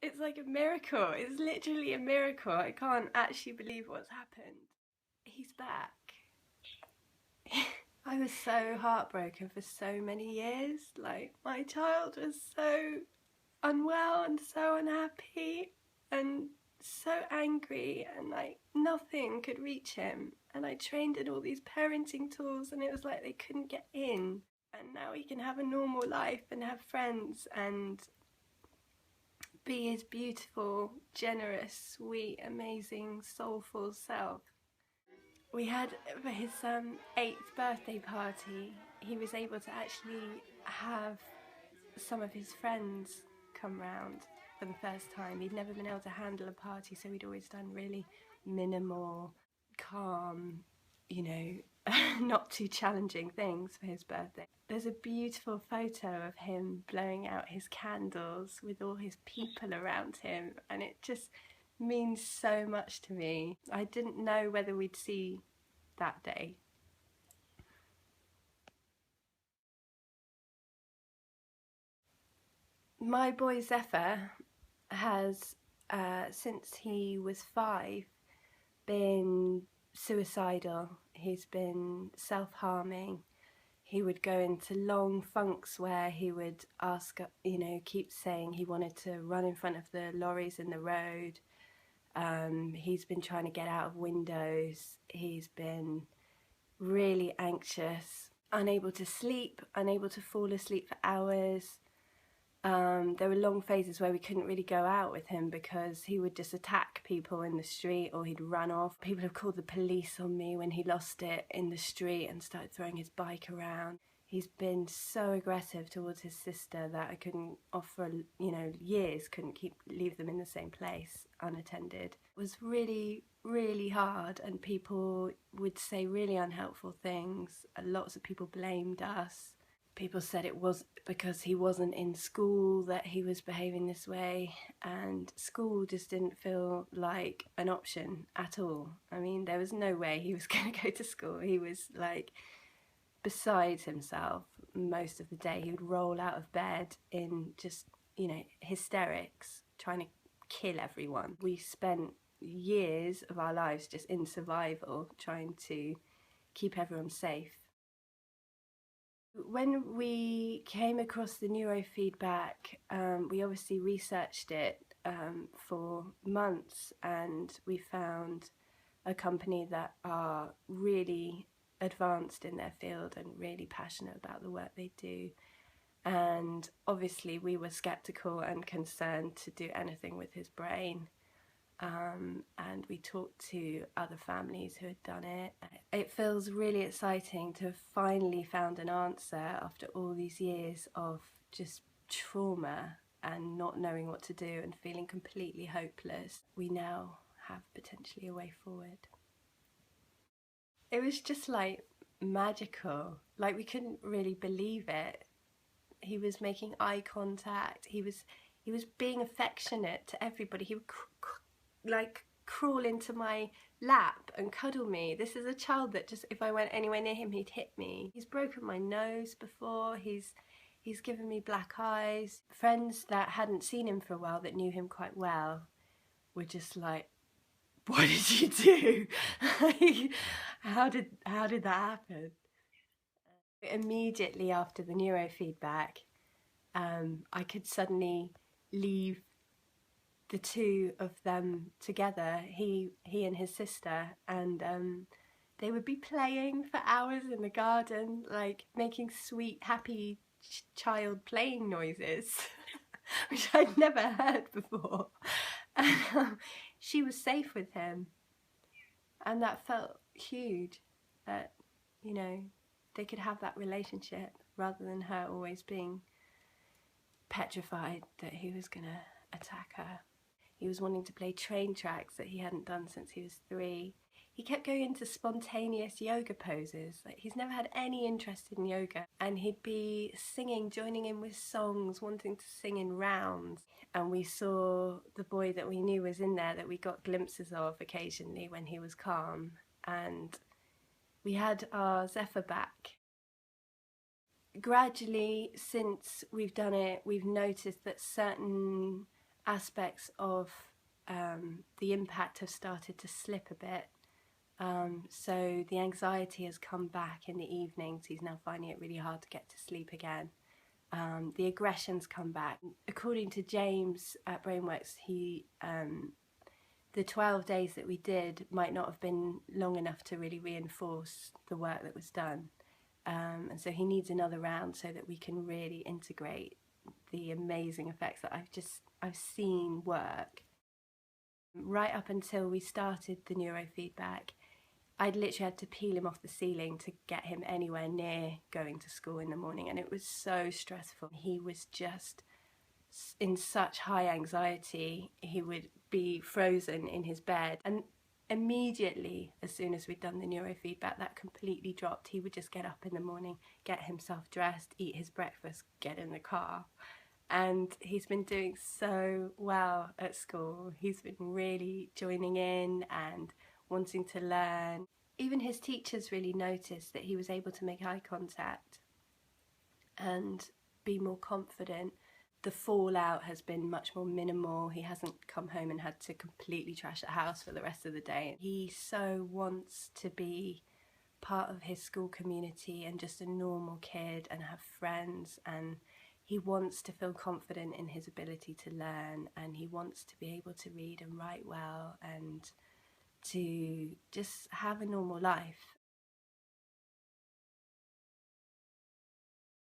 It's like a miracle. It's literally a miracle. I can't actually believe what's happened. He's back. I was so heartbroken for so many years. Like, my child was so unwell and so unhappy and so angry, and like nothing could reach him. And I trained in all these parenting tools and it was like they couldn't get in. And now he can have a normal life and have friends and be his beautiful, generous, sweet, amazing, soulful self. We had, for his 8th birthday party, he was able to actually have some of his friends come round for the first time. He'd never been able to handle a party, so he'd always done really minimal, calm, you know, not too challenging things for his birthday. There's a beautiful photo of him blowing out his candles with all his people around him, and it just means so much to me. I didn't know whether we'd see that day. My boy Zephyr has, since he was 5, been suicidal. He's been self-harming. He would go into long funks where he would ask, you know, keep saying he wanted to run in front of the lorries in the road. He's been trying to get out of windows. He's been really anxious, unable to sleep, unable to fall asleep for hours. There were long phases where we couldn't really go out with him because he would just attack people in the street or he'd run off. People have called the police on me when he lost it in the street and started throwing his bike around. He's been so aggressive towards his sister that I couldn't offer, you know, years couldn't leave them in the same place unattended. It was really, really hard, and people would say really unhelpful things. Lots of people blamed us. People said it was because he wasn't in school that he was behaving this way, and school just didn't feel like an option at all. I mean, there was no way he was going to go to school. He was like beside himself most of the day. He would roll out of bed in just, you know, hysterics, trying to kill everyone. We spent years of our lives just in survival, trying to keep everyone safe. When we came across the neurofeedback, we obviously researched it for months, and we found a company that are really advanced in their field and really passionate about the work they do. And obviously we were skeptical and concerned to do anything with his brain. And we talked to other families who had done it. It feels really exciting to have finally found an answer after all these years of just trauma and not knowing what to do and feeling completely hopeless. We now have potentially a way forward. It was just like magical. Like, we couldn't really believe it. He was making eye contact. He was being affectionate to everybody. He would like crawl into my lap and cuddle me. This is a child that just, if I went anywhere near him, he'd hit me. He's broken my nose before. He's given me black eyes. Friends that hadn't seen him for a while, that knew him quite well, were just like, what did you do? How did that happen? Immediately after the neurofeedback, I could suddenly leave the two of them together, he and his sister, and they would be playing for hours in the garden, like making sweet, happy child playing noises, which I'd never heard before. And she was safe with him, and that felt huge, that, you know, they could have that relationship rather than her always being petrified that he was gonna attack her. He was wanting to play train tracks that he hadn't done since he was 3. He kept going into spontaneous yoga poses. Like, he's never had any interest in yoga, and he'd be singing, joining in with songs, wanting to sing in rounds. And we saw the boy that we knew was in there, that we got glimpses of occasionally when he was calm, and we had our Zephyr back. Gradually, since we've done it, we've noticed that certain aspects of the impact have started to slip a bit. So the anxiety has come back in the evenings. He's now finding it really hard to get to sleep again. The aggression's come back. According to James at Brainworks, the 12 days that we did might not have been long enough to really reinforce the work that was done. And so he needs another round so that we can really integrate the amazing effects that I've seen work. Right up until we started the neurofeedback, I'd literally had to peel him off the ceiling to get him anywhere near going to school in the morning, and it was so stressful. He was just in such high anxiety. He would be frozen in his bed, and immediately, as soon as we'd done the neurofeedback, that completely dropped. He would just get up in the morning, get himself dressed, eat his breakfast, get in the car. And he's been doing so well at school. He's been really joining in and wanting to learn. Even his teachers really noticed that he was able to make eye contact and be more confident. The fallout has been much more minimal. He hasn't come home and had to completely trash the house for the rest of the day. He so wants to be part of his school community and just a normal kid and have friends, and he wants to feel confident in his ability to learn, and he wants to be able to read and write well and to just have a normal life.